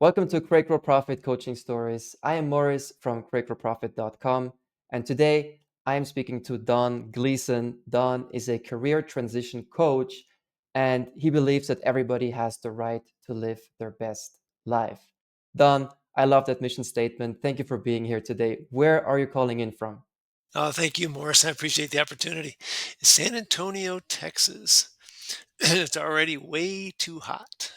Welcome to CreateGrowProfit Coaching Stories. I am Morris from CreateGrowProfit.com, and today I am speaking to Don Gleason. Don is a career transition coach, and he believes that everybody has the right to live their best life. Don, I love that mission statement. Thank you for being here today. Where are you calling in from? Oh, thank you, Morris. I appreciate the opportunity. San Antonio, Texas. It's already way too hot.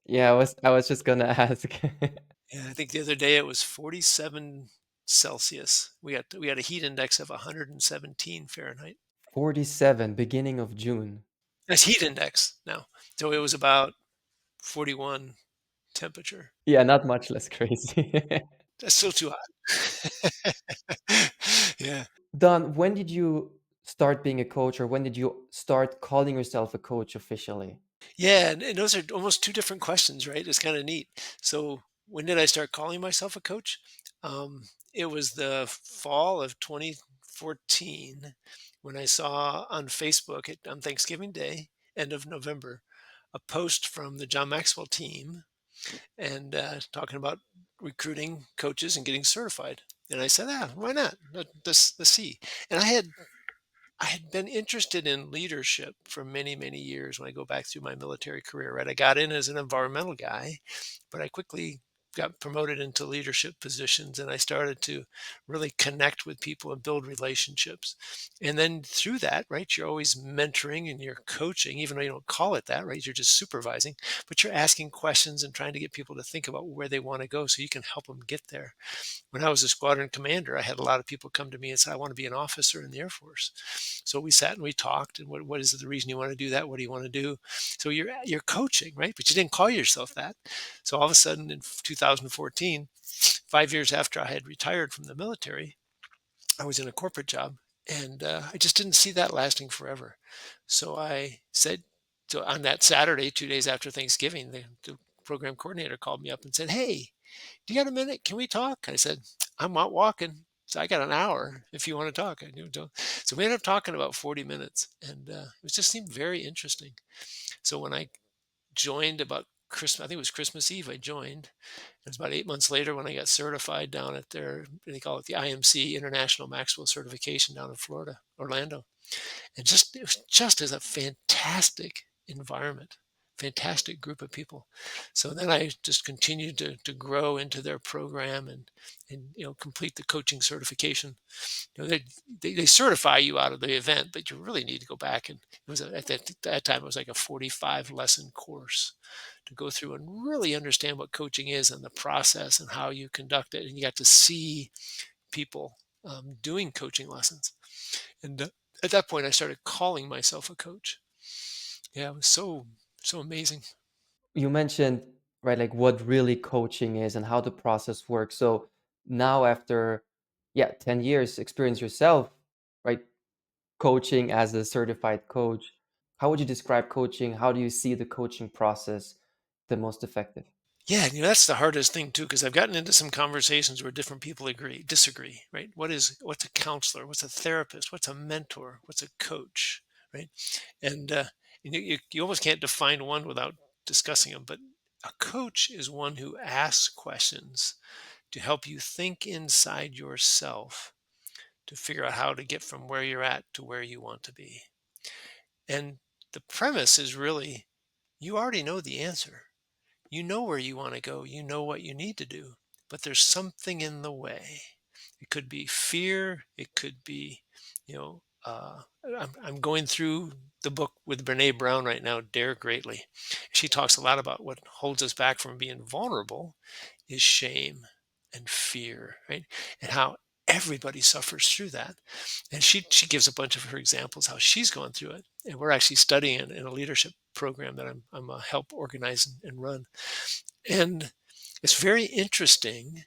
Yeah, I was just gonna ask. Yeah, I think the other day it was 47 Celsius. We had a heat index of 117 Fahrenheit. 47, beginning of June. That's heat index now. So it was about 41 temperature. Yeah, not much less crazy. That's still too hot. Yeah. Don, when did you start being a coach, or when did you start calling yourself a coach officially? Yeah, and those are almost two different questions, right? It's kind of neat. So, when did I start calling myself a coach? It was the fall of 2014 when I saw on Facebook on Thanksgiving Day, end of November, a post from the John Maxwell team and talking about recruiting coaches and getting certified. And I said, why not? Let's see. And I had been interested in leadership for many, many years when I go back through my military career, right? I got in as an environmental guy, but I quickly got promoted into leadership positions and I started to really connect with people and build relationships. And then through that, right, you're always mentoring and you're coaching, even though you don't call it that, right? You're just supervising, but you're asking questions and trying to get people to think about where they want to go so you can help them get there. When I was a squadron commander, I had a lot of people come to me and say, I want to be an officer in the Air Force. So we sat and we talked, and what is the reason you want to do that? What do you want to do? So you're coaching, right? But you didn't call yourself that. So all of a sudden in 2014, 5 years after I had retired from the military, I was in a corporate job, and I just didn't see that lasting forever. So I said, so on that Saturday, 2 days after Thanksgiving, the program coordinator called me up and said, "Hey, do you got a minute? Can we talk?" I said, "I'm out walking, so I got an hour if you want to talk." I knew, so we ended up talking about 40 minutes, and it just seemed very interesting. So when I joined about Christmas, I think it was Christmas Eve, I joined. It was about 8 months later when I got certified down at their, they call it the IMC, International Maxwell Certification down in Florida, Orlando. And just it was just as a fantastic environment, fantastic group of people. So then I just continued to grow into their program and complete the coaching certification. They certify you out of the event, but you really need to go back, and it was at that time it was like a 45 lesson course to go through and really understand what coaching is and the process and how you conduct it, and you got to see people doing coaching lessons. And at that point, I started calling myself a coach. Yeah, it was so amazing. You mentioned, right, like what really coaching is and how the process works. So now after, yeah, 10 years experience yourself, right, coaching as a certified coach, how would you describe coaching? How do you see the coaching process the most effective? Yeah, that's the hardest thing too, because I've gotten into some conversations where different people disagree, right? What's a counselor? What's a therapist? What's a mentor? What's a coach, right? And you almost can't define one without discussing them. But a coach is one who asks questions to help you think inside yourself to figure out how to get from where you're at to where you want to be. And the premise is really you already know the answer. You know where you want to go. You know what you need to do, but there's something in the way. It could be fear. It could be, you know, I'm going through the book with Brene Brown right now, Dare Greatly. She talks a lot about what holds us back from being vulnerable is shame and fear, right? And how everybody suffers through that. And she gives a bunch of her examples how she's gone through it. And we're actually studying it in a leadership program that I'm a help organize and run. And it's very interesting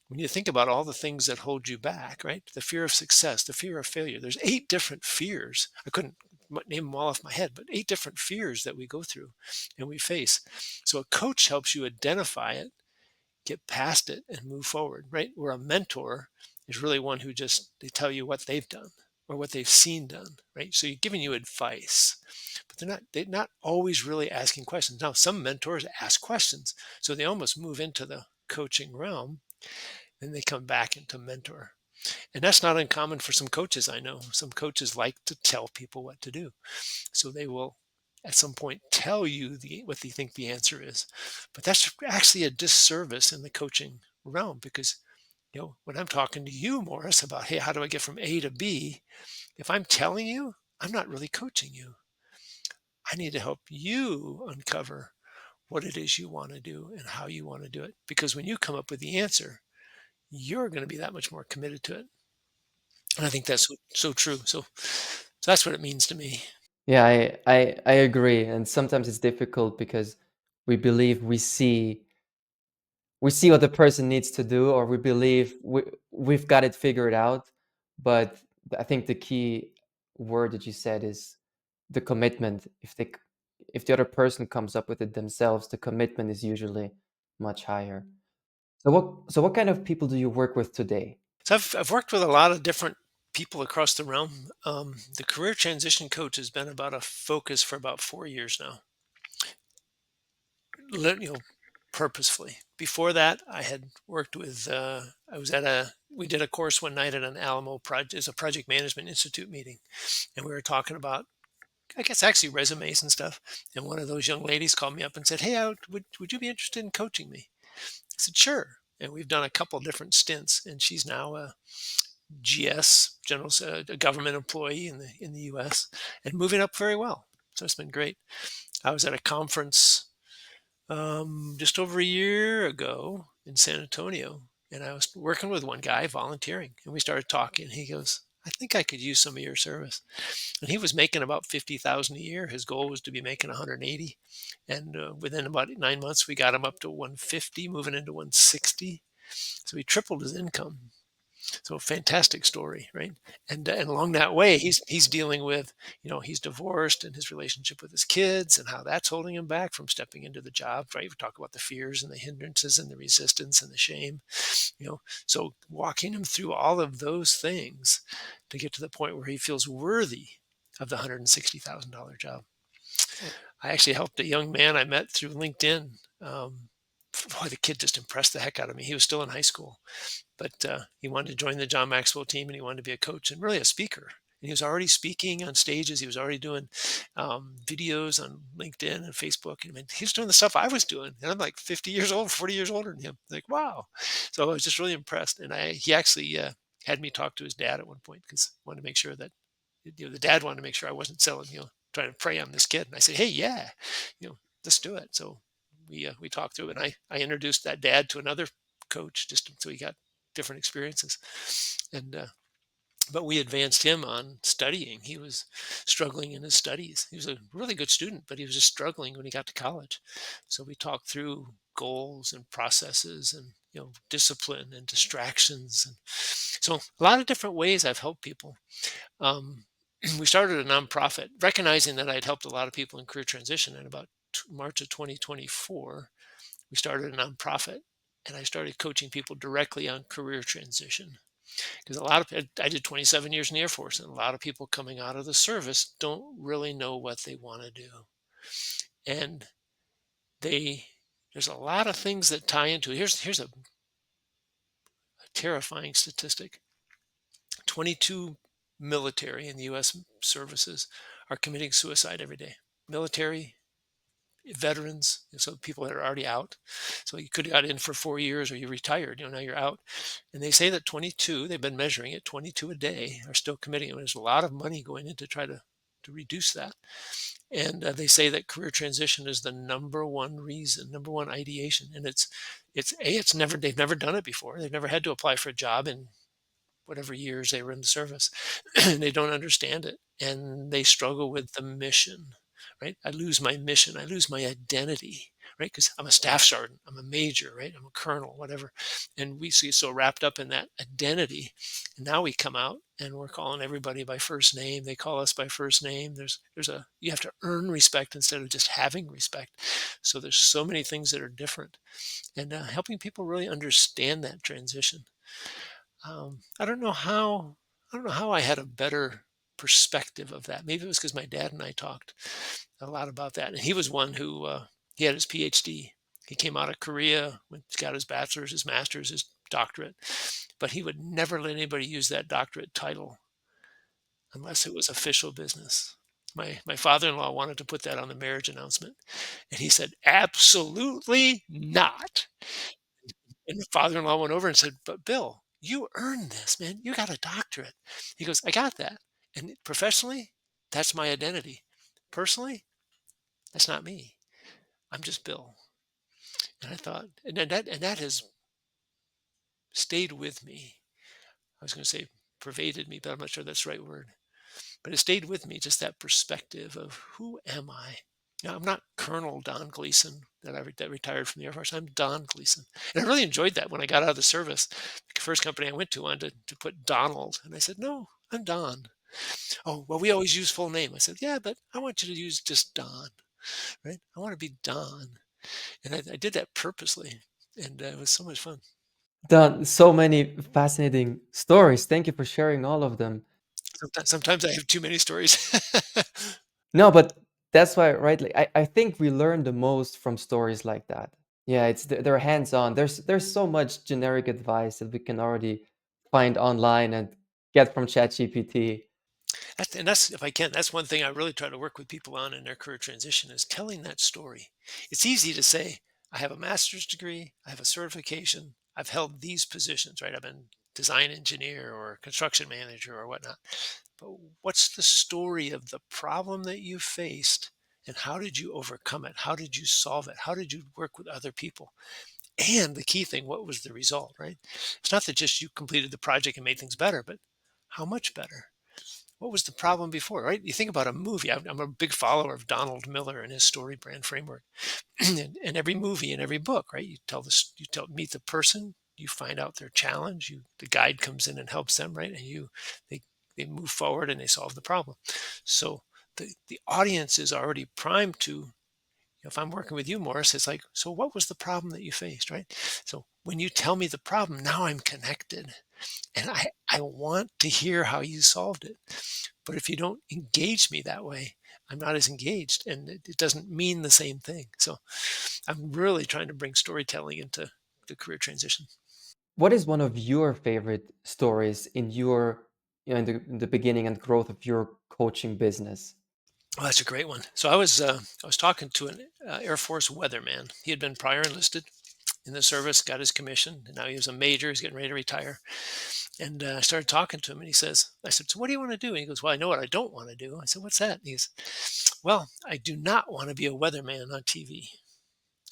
when you think about all the things that hold you back, right? The fear of success, the fear of failure. There's 8 different fears. I couldn't name them all off my head, but 8 different fears that we go through and we face. So a coach helps you identify it, get past it, and move forward, right? Where a mentor is really one who just they tell you what they've done or what they've seen done, right? So you're giving you advice, but they're not always really asking questions. Now, some mentors ask questions, so they almost move into the coaching realm, then they come back into mentor. And that's not uncommon for some coaches I know. Some coaches like to tell people what to do. So they will at some point tell you what they think the answer is. But that's actually a disservice in the coaching realm because when I'm talking to you, Morris, about, hey, how do I get from A to B? If I'm telling you, I'm not really coaching you. I need to help you uncover what it is you want to do and how you want to do it. Because when you come up with the answer, you're going to be that much more committed to it. And I think that's so true. So that's what it means to me. Yeah, I agree. And sometimes it's difficult because we believe we see what the person needs to do, or we believe we've got it figured out. But I think the key word that you said is the commitment. If the other person comes up with it themselves, the commitment is usually much higher. So what kind of people do you work with today? So I've worked with a lot of different people across the realm. The career transition coach has been about a focus for about 4 years now, you know, purposefully. Before that, I had worked with. I was at a. We did a course one night at an Alamo project. It's a project management institute meeting, and we were talking about, I guess, actually resumes and stuff. And one of those young ladies called me up and said, "Hey, would you be interested in coaching me?" I said, "Sure." And we've done a couple different stints, and she's now a GS, a government employee in the U.S. and moving up very well. So it's been great. I was at a conference just over a year ago in San Antonio, and I was working with one guy volunteering, and we started talking. He goes, "I think I could use some of your service." And he was making about 50,000 a year. His goal was to be making 180, and within about 9 months, we got him up to 150, moving into 160. So he tripled his income. So fantastic story, right? And along that way, he's dealing with, he's divorced and his relationship with his kids and how that's holding him back from stepping into the job, right? We talk about the fears and the hindrances and the resistance and the shame, So walking him through all of those things to get to the point where he feels worthy of the $160,000 job. I actually helped a young man I met through LinkedIn. Boy, the kid just impressed the heck out of me. He was still in high school, but he wanted to join the John Maxwell team and he wanted to be a coach and really a speaker. And he was already speaking on stages. He was already doing videos on LinkedIn and Facebook. And I mean, he was doing the stuff I was doing. And I'm like 50 years old, 40 years older than him. Like, wow. So I was just really impressed. And he actually had me talk to his dad at one point because I wanted to make sure that, the dad wanted to make sure I wasn't selling, trying to prey on this kid. And I said, hey, yeah, let's do it. So we talked through it. And I introduced that dad to another coach just so he got different experiences. And but we advanced him on studying. He was struggling in his studies. He was a really good student, but he was just struggling when he got to college. So we talked through goals and processes and discipline and distractions. And so a lot of different ways I've helped people. um, we started a nonprofit recognizing that I'd helped a lot of people in career transition. In about March of 2024, we started a nonprofit, and I started coaching people directly on career transition. Because a lot of I did 27 years in the Air Force, and a lot of people coming out of the service don't really know what they want to do, and they there's a lot of things that tie into it. Here's a terrifying statistic: 22 military in the U.S. services are committing suicide every day. Military, veterans, and so people that are already out. So you could have got in for 4 years or you retired, now you're out. And they say that 22, they've been measuring it, 22 a day are still committing. And there's a lot of money going in to try to reduce that. And they say that career transition is the number one reason, number one ideation. And they've never done it before. They've never had to apply for a job in whatever years they were in the service. And they don't understand it, and they struggle with the mission, right? I lose my mission, I lose my identity, right? Because I'm a staff sergeant, I'm a major, right? I'm a colonel, whatever. And we see so wrapped up in that identity. And now we come out and we're calling everybody by first name. They call us by first name. You have to earn respect instead of just having respect. So there's so many things that are different, and helping people really understand that transition. I don't know how. I don't know how I had a better perspective of that. Maybe it was because my dad and I talked a lot about that. And he was one who he had his PhD. He came out of Korea, got his bachelor's, his master's, his doctorate, but he would never let anybody use that doctorate title unless it was official business. My father-in-law wanted to put that on the marriage announcement, and he said, "Absolutely not." And the father-in-law went over and said, "But Bill, you earned this, man. You got a doctorate." He goes, "I got that. And professionally, that's my identity. Personally, that's not me. I'm just Bill." And I thought, and that has stayed with me. I was going to say pervaded me, but I'm not sure that's the right word. But it stayed with me, just that perspective of who am I? Now, I'm not Colonel Don Gleason that retired from the Air Force. I'm Don Gleason. And I really enjoyed that when I got out of the service. The first company I went to wanted to put Donald. And I said, "No, I'm Don." "Oh, well, we always use full name." I said, "Yeah, but I want you to use just Don, right? I want to be Don." And I did that purposely. And it was so much fun. Done so many fascinating stories. Thank you for sharing all of them. Sometimes I have too many stories. No, but that's why, right? Like, I think we learn the most from stories like that. Yeah, they're hands on. There's so much generic advice that we can already find online and get from ChatGPT. That's if I can, that's one thing I really try to work with people on in their career transition is telling that story. It's easy to say, I have a master's degree, I have a certification, I've held these positions, right? I've been design engineer or construction manager or whatnot. But what's the story of the problem that you faced and how did you overcome it? How did you solve it? How did you work with other people? And the key thing, what was the result, right? It's not that just you completed the project and made things better, but how much better? What was the problem before, right? You think about a movie. I'm a big follower of Donald Miller and his story brand framework. And every movie and every book, right? Meet the person, you find out their challenge, the guide comes in and helps them, right? And they they move forward and they solve the problem. So the audience is already primed to, if I'm working with you, Morris, it's like, so what was the problem that you faced, right? So when you tell me the problem, now I'm connected and I want to hear how you solved it. But if you don't engage me that way, I'm not as engaged and it doesn't mean the same thing. So I'm really trying to bring storytelling into the career transition. What is one of your favorite stories in your, in the beginning and growth of your coaching business? Oh, that's a great one. So I was talking to an Air Force weatherman. He had been prior enlisted in the service, got his commission, and now he was a major. He's getting ready to retire. And I started talking to him, and I said, "So what do you want to do?" And he goes, "Well, I know what I don't want to do." I said, "What's that?" And he's, "Well, I do not want to be a weatherman on TV.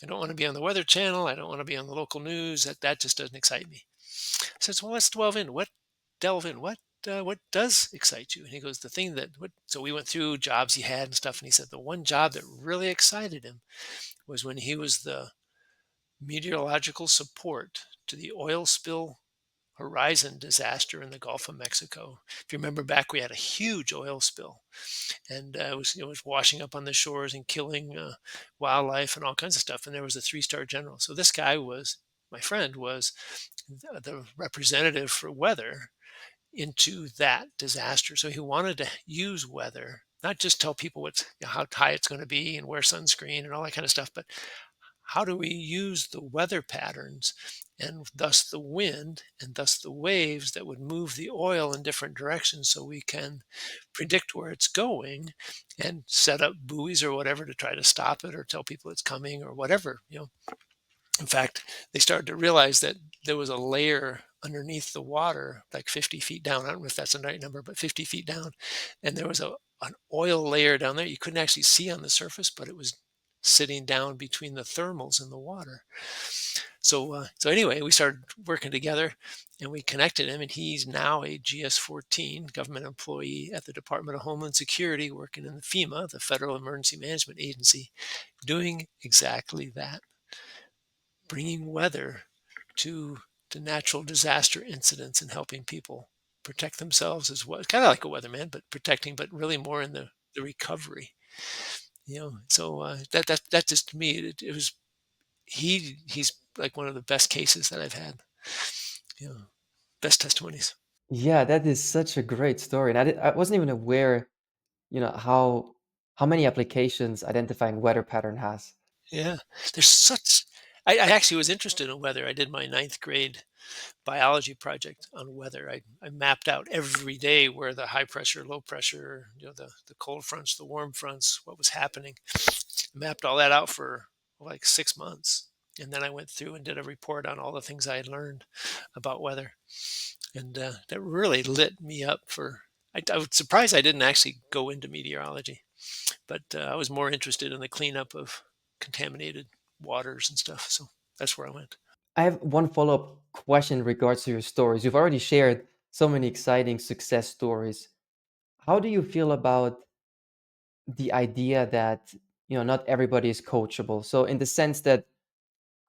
I don't want to be on the Weather Channel. I don't want to be on the local news. That just doesn't excite me." I said, "Well, let's delve in. What does excite you?" And he goes, "The thing that what." So we went through jobs he had and stuff, and he said the one job that really excited him was when he was the meteorological support to the oil spill horizon disaster in the Gulf of Mexico. If you remember back, we had a huge oil spill, and it was washing up on the shores and killing wildlife and all kinds of stuff. And there was a three-star general. So this guy was my friend was the representative for weather into that disaster. So he wanted to use weather, not just tell people how high it's going to be and wear sunscreen and all that kind of stuff, but how do we use the weather patterns and thus the wind and thus the waves that would move the oil in different directions so we can predict where it's going and set up buoys or whatever to try to stop it or tell people it's coming or whatever. In fact, they started to realize that there was a layer underneath the water, like 50 feet down. I don't know if that's the right number, but 50 feet down. And there was an oil layer down there you couldn't actually see on the surface, but it was sitting down between the thermals in the water. So anyway, we started working together and we connected him, and he's now a GS-14 government employee at the Department of Homeland Security, working in the FEMA, the Federal Emergency Management Agency, doing exactly that, bringing weather to natural disaster incidents and helping people protect themselves as well. Kind of like a weatherman, but protecting, but really more in the recovery. So that just to me, it was he's like one of the best cases that I've had. You know, best testimonies. Yeah, that is such a great story, and I wasn't even aware, how many applications identifying weather pattern has. Yeah, there's such. I actually was interested in weather. I did my ninth grade biology project on weather. I mapped out every day where the high pressure, low pressure, the cold fronts, the warm fronts, what was happening. Mapped all that out for like 6 months. And then I went through and did a report on all the things I had learned about weather. And that really lit me up for. I was surprised I didn't actually go into meteorology, but I was more interested in the cleanup of contaminated waters and stuff. So that's where I went. I have one follow-up question in regards to your stories. You've already shared so many exciting success stories. How do you feel about the idea that, not everybody is coachable? So in the sense that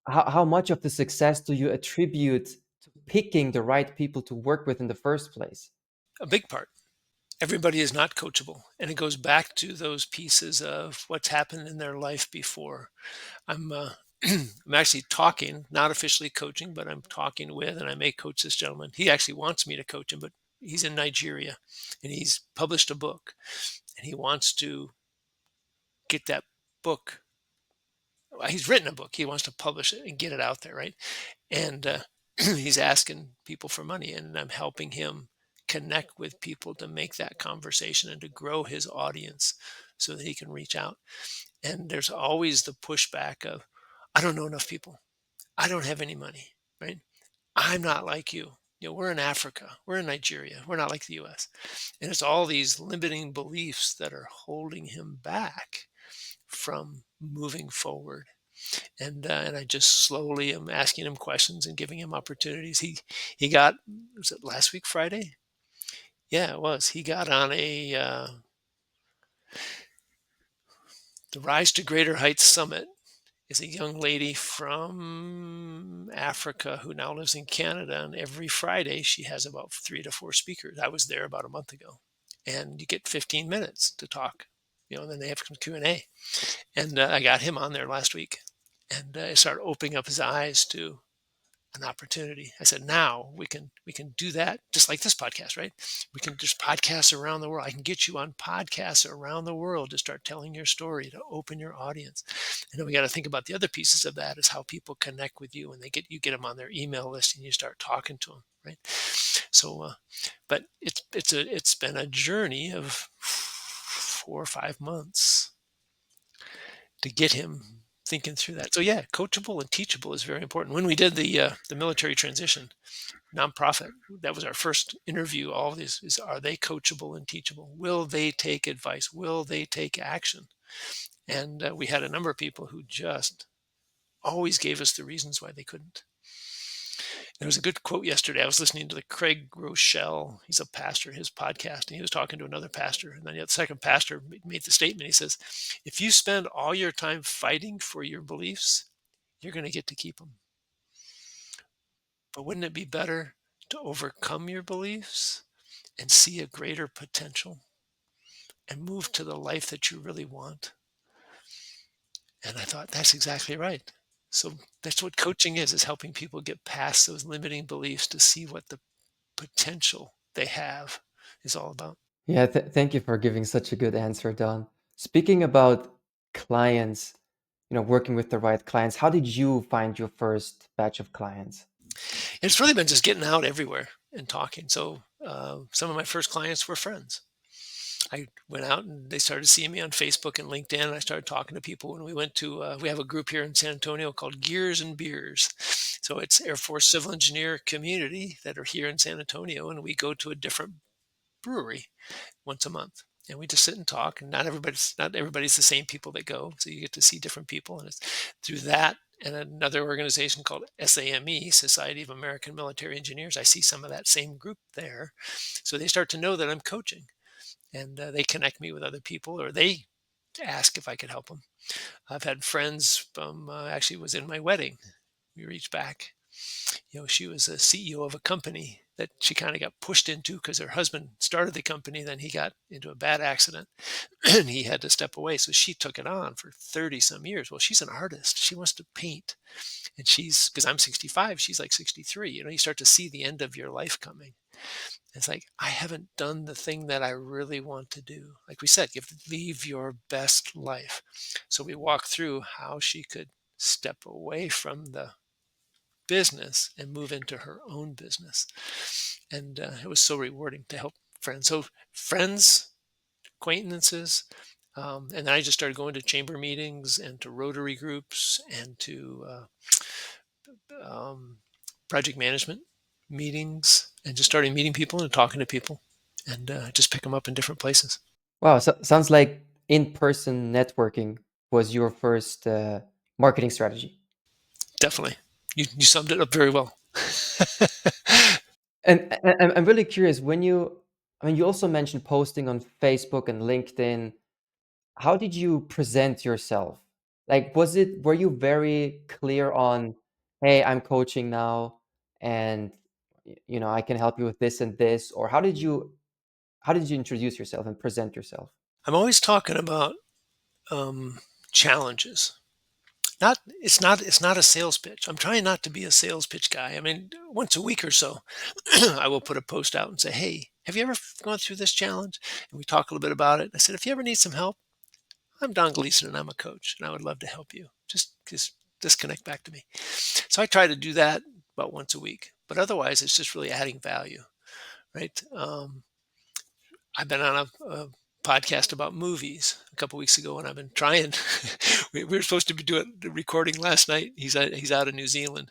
how much of the success do you attribute to picking the right people to work with in the first place? A big part. Everybody is not coachable, and it goes back to those pieces of what's happened in their life before. I'm I'm actually talking, not officially coaching, but I'm talking with, and I may coach this gentleman. He actually wants me to coach him, but he's in Nigeria, and he's published a book, and he wants to get that book. He's written a book. He wants to publish it and get it out there, right? And he's asking people for money, and I'm helping him connect with people to make that conversation and to grow his audience so that he can reach out. And there's always the pushback of, I don't know enough people. I don't have any money, right? I'm not like you. We're in Africa, we're in Nigeria, we're not like the US. And it's all these limiting beliefs that are holding him back from moving forward. And I just slowly am asking him questions and giving him opportunities. He got, was it last week Friday? Yeah, it was. He got on a the Rise to Greater Heights Summit. Is a young lady from Africa who now lives in Canada, and every Friday she has about 3 to 4 speakers. I was there about a month ago, and you get 15 minutes to talk. And then they have some Q&A, and I got him on there last week, and I started opening up his eyes to an opportunity. I said, now we can do that just like this podcast, right? We can just podcasts around the world. I can get you on podcasts around the world to start telling your story, to open your audience. And then we got to think about the other pieces of that is how people connect with you and get them on their email list and you start talking to them, right? So, but it's been a journey of 4 or 5 months to get him thinking through that. So yeah, coachable and teachable is very important. When we did the military transition nonprofit, that was our first interview. All of this is, are they coachable and teachable? Will they take advice? Will they take action? And we had a number of people who just always gave us the reasons why they couldn't. There was a good quote yesterday. I was listening to the Craig Rochelle. He's a pastor, his podcast, and he was talking to another pastor. And then the second pastor made the statement. He says, if you spend all your time fighting for your beliefs, you're going to get to keep them. But wouldn't it be better to overcome your beliefs and see a greater potential and move to the life that you really want? And I thought, that's exactly right. So that's what coaching is helping people get past those limiting beliefs to see what the potential they have is all about. Yeah, thank you for giving such a good answer, Don. Speaking about clients, working with the right clients, how did you find your first batch of clients? And it's really been just getting out everywhere and talking. So some of my first clients were friends. I went out and they started seeing me on Facebook and LinkedIn. And I started talking to people when we went to, we have a group here in San Antonio called Gears and Beers. So it's Air Force civil engineer community that are here in San Antonio. And we go to a different brewery once a month. And we just sit and talk. And not everybody's the same people that go. So you get to see different people. And it's through that and another organization called SAME, Society of American Military Engineers. I see some of that same group there. So they start to know that I'm coaching and they connect me with other people or they ask if I could help them. I've had friends from actually was in my wedding. We reached back. She was a CEO of a company that she kind of got pushed into because her husband started the company. Then he got into a bad accident and he had to step away. So she took it on for 30 some years. Well, she's an artist. She wants to paint. And because I'm 65, she's like 63. You start to see the end of your life coming. It's like, I haven't done the thing that I really want to do. Like we said, you have to leave your best life. So we walked through how she could step away from the business and move into her own business. And it was so rewarding to help friends. So, friends, acquaintances, and then I just started going to chamber meetings and to Rotary groups and to um, project management meetings and just starting meeting people and talking to people and just pick them up in different places. Wow, so, sounds like in-person networking was your first marketing strategy. Definitely. You summed it up very well. And I'm really curious when I mean, you also mentioned posting on Facebook and LinkedIn. How did you present yourself? Like, were you very clear on, hey, I'm coaching now, and I can help you with this and this, or how did you introduce yourself and present yourself? I'm always talking about um, challenges. It's not a sales pitch. I'm trying not to be a sales pitch guy. I mean, once a week or so, I will put a post out and say, "Hey, have you ever gone through this challenge?" And we talk a little bit about it. I said, "If you ever need some help, I'm Don Gleason and I'm a coach, and I would love to help you. Just disconnect back to me." So I try to do that about once a week. But otherwise, it's just really adding value, right? I've been on a podcast about movies a couple weeks ago, and I've been trying. We were supposed to be doing the recording last night. He's out of New Zealand,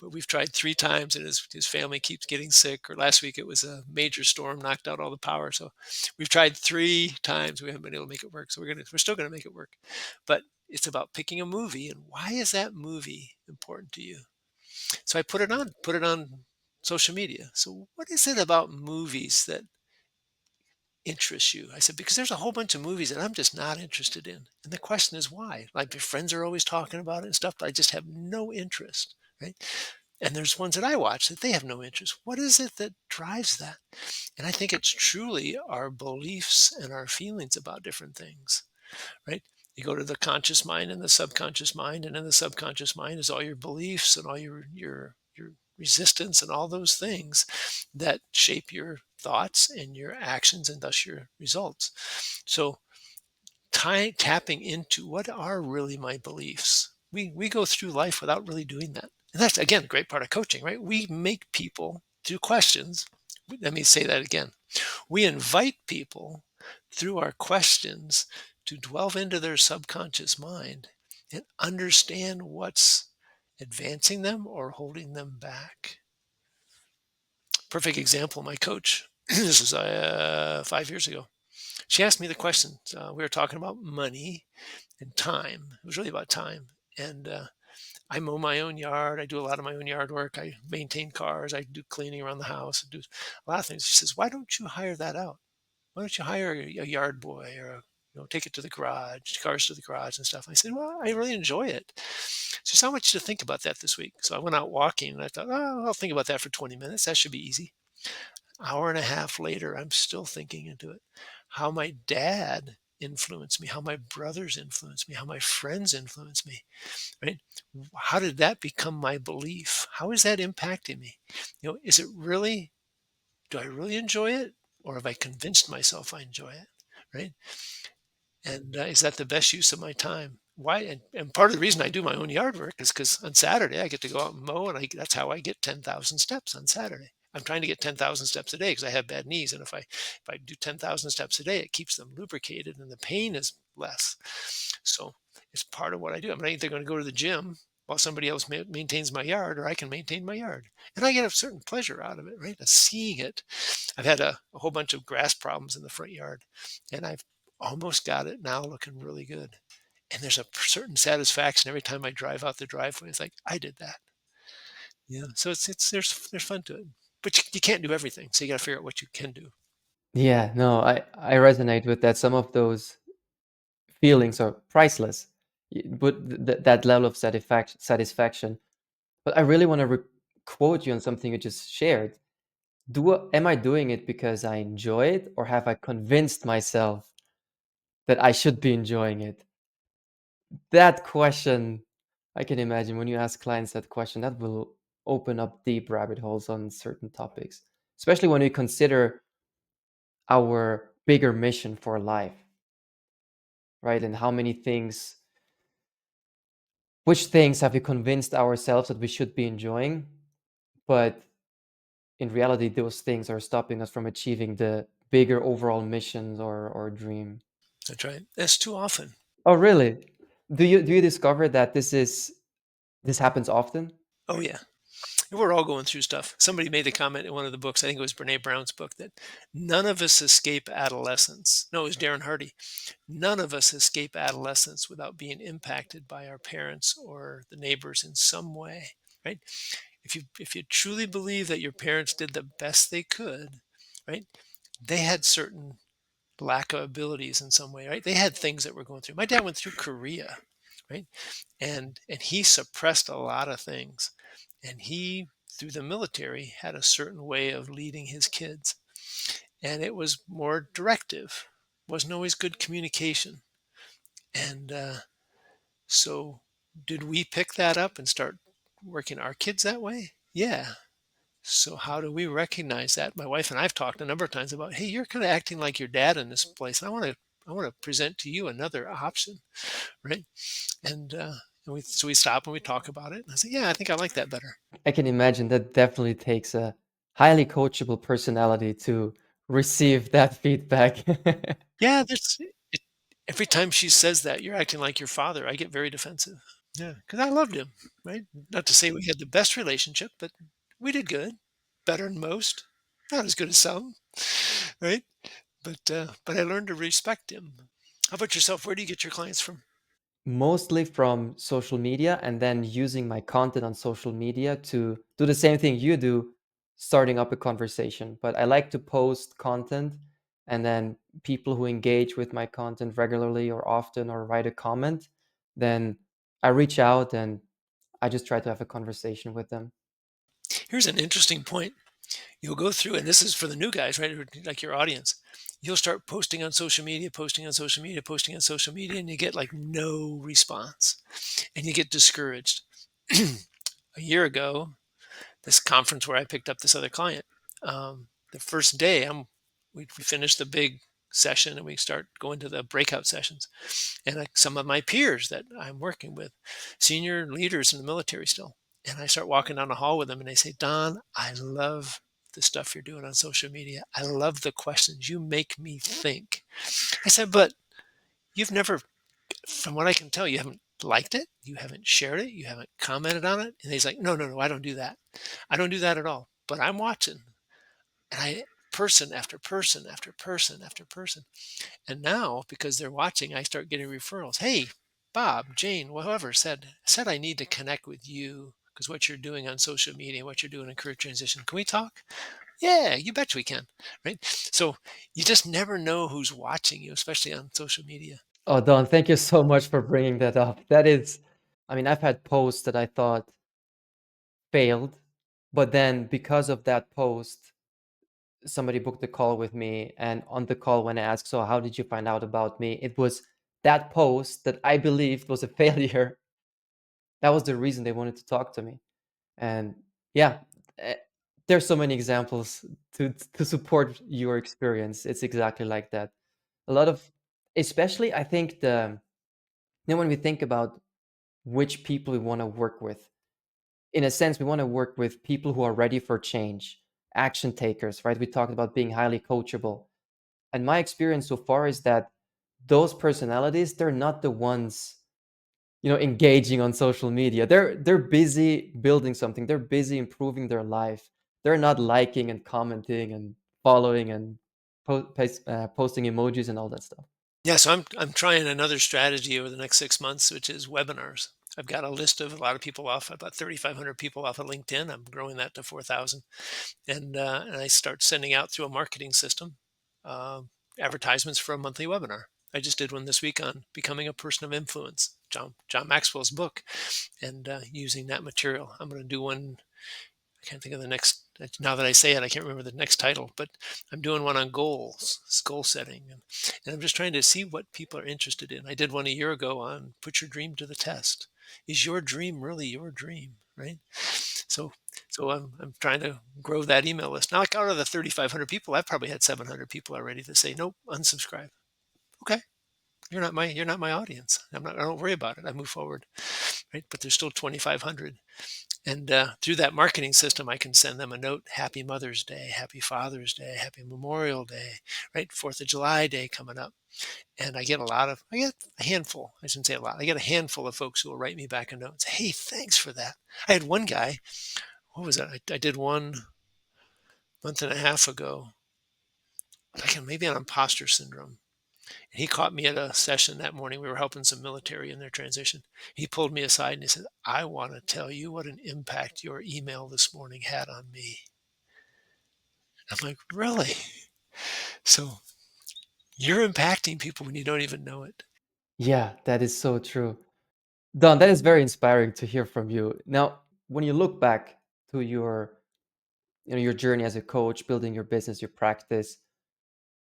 but we've tried 3 times, and his family keeps getting sick. Or last week it was a major storm, knocked out all the power. So we've tried 3 times. We haven't been able to make it work. So we're still gonna make it work. But it's about picking a movie, and why is that movie important to you? So I put it on social media. So what is it about movies that interests you? I said, because there's a whole bunch of movies that I'm just not interested in. And the question is why? Like my friends are always talking about it and stuff, but I just have no interest. Right. And there's ones that I watch that they have no interest. What is it that drives that? And I think it's truly our beliefs and our feelings about different things. Right. You go to the conscious mind and the subconscious mind, and in the subconscious mind is all your beliefs and all your resistance and all those things that shape your thoughts and your actions and thus your results. So tapping into what are really my beliefs. We go through life without really doing that. And that's again a great part of coaching, right? We make people through questions. Let me say that again. We invite people through our questions to delve into their subconscious mind and understand what's advancing them or holding them back. Perfect example, my coach, this was 5 years ago. She asked me the question. We were talking about money and time. It was really about time. And I mow my own yard. I do a lot of my own yard work. I maintain cars. I do cleaning around the house. I do a lot of things. She says, "Why don't you hire that out? Why don't you hire a yard boy or take it to the garage, cars to the garage and stuff?" I said, "Well, I really enjoy it." She said, "I want you to think about that this week." So I went out walking and I thought, "Oh, I'll think about that for 20 minutes. That should be easy." Hour and a half later, I'm still thinking into it. How my dad influenced me, how my brothers influenced me, how my friends influenced me, right? How did that become my belief? How is that impacting me? Is it really, do I really enjoy it? Or have I convinced myself I enjoy it? Right. And is that the best use of my time? Why? And part of the reason I do my own yard work is because on Saturday I get to go out and mow, and that's how I get 10,000 steps on Saturday. I'm trying to get 10,000 steps a day because I have bad knees, and if I do 10,000 steps a day, it keeps them lubricated and the pain is less. So it's part of what I do. I'm either going to go to the gym while somebody else maintains my yard, or I can maintain my yard, and I get a certain pleasure out of it, right? Of seeing it. I've had a whole bunch of grass problems in the front yard, and I've almost got it now looking really good. And there's a certain satisfaction every time I drive out the driveway. It's like, I did that. Yeah. So it's there's fun to it. But you can't do everything. So you got to figure out what you can do. Yeah, no, I resonate with that. Some of those feelings are priceless, but that level of satisfaction. But I really want to quote you on something you just shared. Am I doing it because I enjoy it, or have I convinced myself that I should be enjoying it? That question, I can imagine when you ask clients that question, that will open up deep rabbit holes on certain topics. especially when we consider our bigger mission for life, right? And how many things, which things have we convinced ourselves that we should be enjoying? But in reality, those things are stopping us from achieving the bigger overall missions or dream. That's right. That's too often. Oh, really? Do you discover that this happens often? Oh, yeah. We're all going through stuff. Somebody made the comment in one of the books, I think it was Brene Brown's book, that none of us escape adolescence. No, it was Darren Hardy. None of us escape adolescence without being impacted by our parents or the neighbors in some way, right? If you truly believe that your parents did the best they could, right? They had certain lack of abilities in some way, right? They had things that were going through. My dad went through Korea, right? And he suppressed a lot of things. And he, through the military, had a certain way of leading his kids. And it was more directive. Wasn't always good communication. And so did we pick that up and start working our kids that way? Yeah. So how do we recognize that? My wife and I've talked a number of times about, hey, you're kind of acting like your dad in this place. I want to present to you another option, right? And we stop and we talk about it. And I say, yeah, I think I like that better. I can imagine that definitely takes a highly coachable personality to receive that feedback. Yeah, every time she says that, you're acting like your father, I get very defensive. Yeah, because I loved him, right? Not to say we had the best relationship, but we did good, better than most, not as good as some, right? But I learned to respect him. How about yourself? Where do you get your clients from? Mostly from social media and then using my content on social media to do the same thing you do, starting up a conversation. But I like to post content and then people who engage with my content regularly or often or write a comment, then I reach out and I just try to have a conversation with them. Here's an interesting point. You'll go through, and this is for the new guys, right? Like your audience. You'll start posting on social media, posting on social media, posting on social media, and you get like no response and you get discouraged. A year ago, this conference where I picked up this other client, the first day we finished the big session and we start going to the breakout sessions. And some of my peers that I'm working with, senior leaders in the military still, and I start walking down the hall with them and they say, Don, I love the stuff you're doing on social media. I love the questions. You make me think. I said, but you've never, from what I can tell, you haven't liked it, you haven't shared it, you haven't commented on it. And he's like, no, no, no, I don't do that. I don't do that at all. But I'm watching, and person after person after person after person. And now, because they're watching, I start getting referrals. Hey, Bob, Jane, whoever said I need to connect with you because what you're doing on social media, what you're doing in career transition. Can we talk? Yeah, you bet we can. Right. So you just never know who's watching you, especially on social media. Oh, Don, thank you so much for bringing that up. That is, I mean, I've had posts that I thought failed, but then because of that post, somebody booked a call with me. And on the call, when I asked, so how did you find out about me? It was that post that I believed was a failure. That was the reason they wanted to talk to me. And yeah, eh, there's so many examples to support your experience. It's exactly like that. A lot of, especially I think when we think about which people we want to work with, in a sense, we want to work with people who are ready for change, action takers, right? We talked about being highly coachable. And my experience so far is that those personalities, they're not the ones, engaging on social media. They're busy building something. They're busy improving their life. They're not liking and commenting and following and posting emojis and all that stuff. Yeah, so I'm trying another strategy over the next 6 months, which is webinars. I've got a list of a lot of people off, about 3,500 people off of LinkedIn. I'm growing that to 4,000. And I start sending out through a marketing system uh, advertisements for a monthly webinar. I just did one this week on becoming a person of influence, John Maxwell's book, and using that material. I'm going to do one. I can't think of the next. Now that I say it, I can't remember the next title, but I'm doing one on goals, goal setting, and I'm just trying to see what people are interested in. I did one a year ago on put your dream to the test. Is your dream really your dream, right? So So I'm trying to grow that email list. Now, like out of the 3,500 people, I've probably had 700 people already that say, "Nope, unsubscribe." Okay, you're not my audience. I don't worry about it. I move forward, right? But there's still 2,500, and through that marketing system, I can send them a note: "Happy Mother's Day, Happy Father's Day, Happy Memorial Day," right? 4th of July Day coming up, and I get a handful. I shouldn't say a lot. I get a handful of folks who will write me back a note and say, "Hey, thanks for that." I had one guy. What was that? I did one month and a half ago, like maybe on imposter syndrome. And he caught me at a session that morning. We were helping some military in their transition. He pulled me aside and he said, "I want to tell you what an impact your email this morning had on me." I'm like, "Really?" So you're impacting people when you don't even know it. Yeah, that is so true. Don, that is very inspiring to hear from you. Now, when you look back to your journey as a coach, building your business, your practice,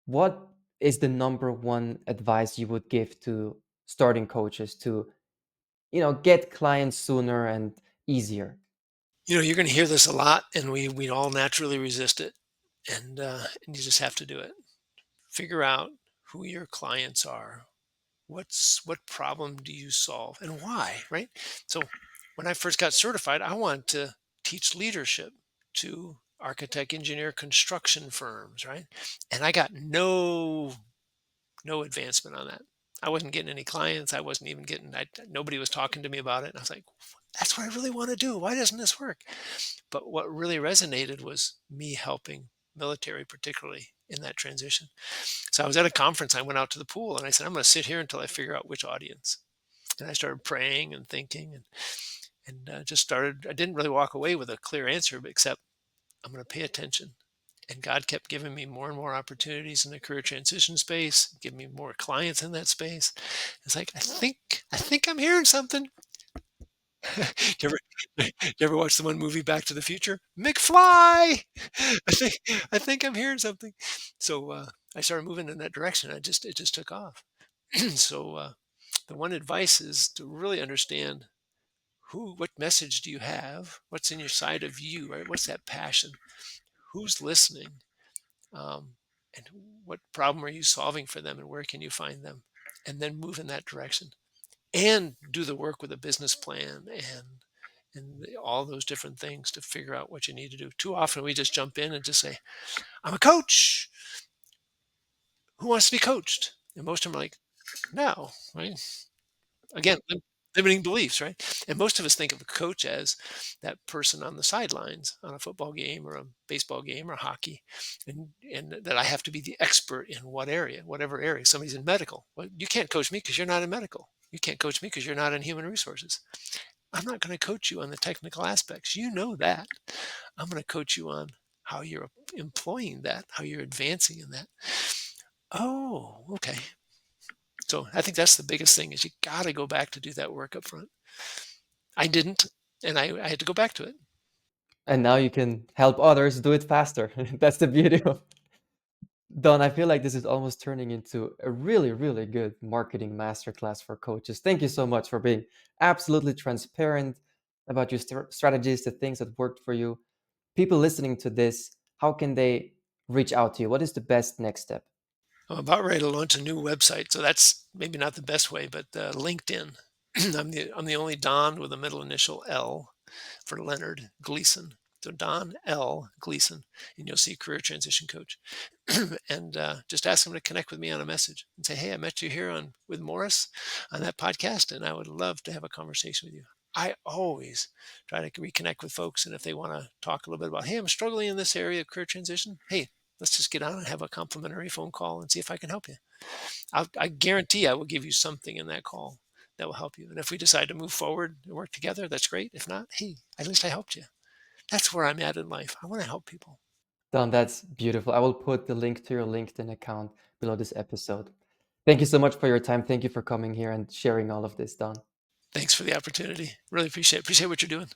what is the number one advice you would give to starting coaches to, get clients sooner and easier? You're going to hear this a lot, and we all naturally resist it, and you just have to do it. Figure out who your clients are. What problem do you solve and why, right? So when I first got certified, I wanted to teach leadership to architect, engineer, construction firms, right? And I got no advancement on that. I wasn't getting any clients. I wasn't even getting nobody was talking to me about it. And I was like, that's what I really want to do. Why doesn't this work? But what really resonated was me helping military, particularly in that transition. So I was at a conference. I went out to the pool and I said, I'm going to sit here until I figure out which audience. And I started praying and thinking and just started. I didn't really walk away with a clear answer, but except I'm going to pay attention. And God kept giving me more and more opportunities in the career transition space, give me more clients in that space. It's like I think I'm hearing something. you ever you ever watch the one movie Back to the Future? McFly. I think I think I'm hearing something. So I started moving in that direction. It just took off. So the one advice is to really understand what message do you have, what's in your side of you, right? What's that passion, who's listening, um, and what problem are you solving for them, and where can you find them, and then move in that direction and do the work with a business plan and all those different things to figure out what you need to do. Too often we just jump in and just say, I'm a coach, who wants to be coached? And most of them are like, no, right? Again, limiting beliefs, right? And most of us think of a coach as that person on the sidelines on a football game or a baseball game or hockey, and that I have to be the expert in what area, whatever area. Somebody's in medical. Well, you can't coach me because you're not in medical. You can't coach me because you're not in human resources. I'm not going to coach you on the technical aspects. You know that. I'm going to coach you on how you're employing that, how you're advancing in that. Oh, okay. So I think that's the biggest thing is you got to go back to do that work up front. I didn't, and I had to go back to it. And now you can help others do it faster. That's the beauty of Don. I feel like this is almost turning into a really, really good marketing masterclass for coaches. Thank you so much for being absolutely transparent about your strategies, the things that worked for you. People listening to this, how can they reach out to you? What is the best next step? I'm about ready to launch a new website, so that's maybe not the best way, but LinkedIn. I'm the only Don with a middle initial L for Leonard Gleason. So Don L Gleason, and you'll see career transition coach. And just ask them to connect with me on a message and say, "Hey, I met you here on with Morris on that podcast, and I would love to have a conversation with you." I always try to reconnect with folks, and if they want to talk a little bit about, "Hey, I'm struggling in this area of career transition," hey, let's just get on and have a complimentary phone call and see if I can help you. I guarantee I will give you something in that call that will help you. And if we decide to move forward and work together, that's great. If not, hey, at least I helped you. That's where I'm at in life. I want to help people. Don, that's beautiful. I will put the link to your LinkedIn account below this episode. Thank you so much for your time. Thank you for coming here and sharing all of this, Don. Thanks for the opportunity. Really appreciate what you're doing.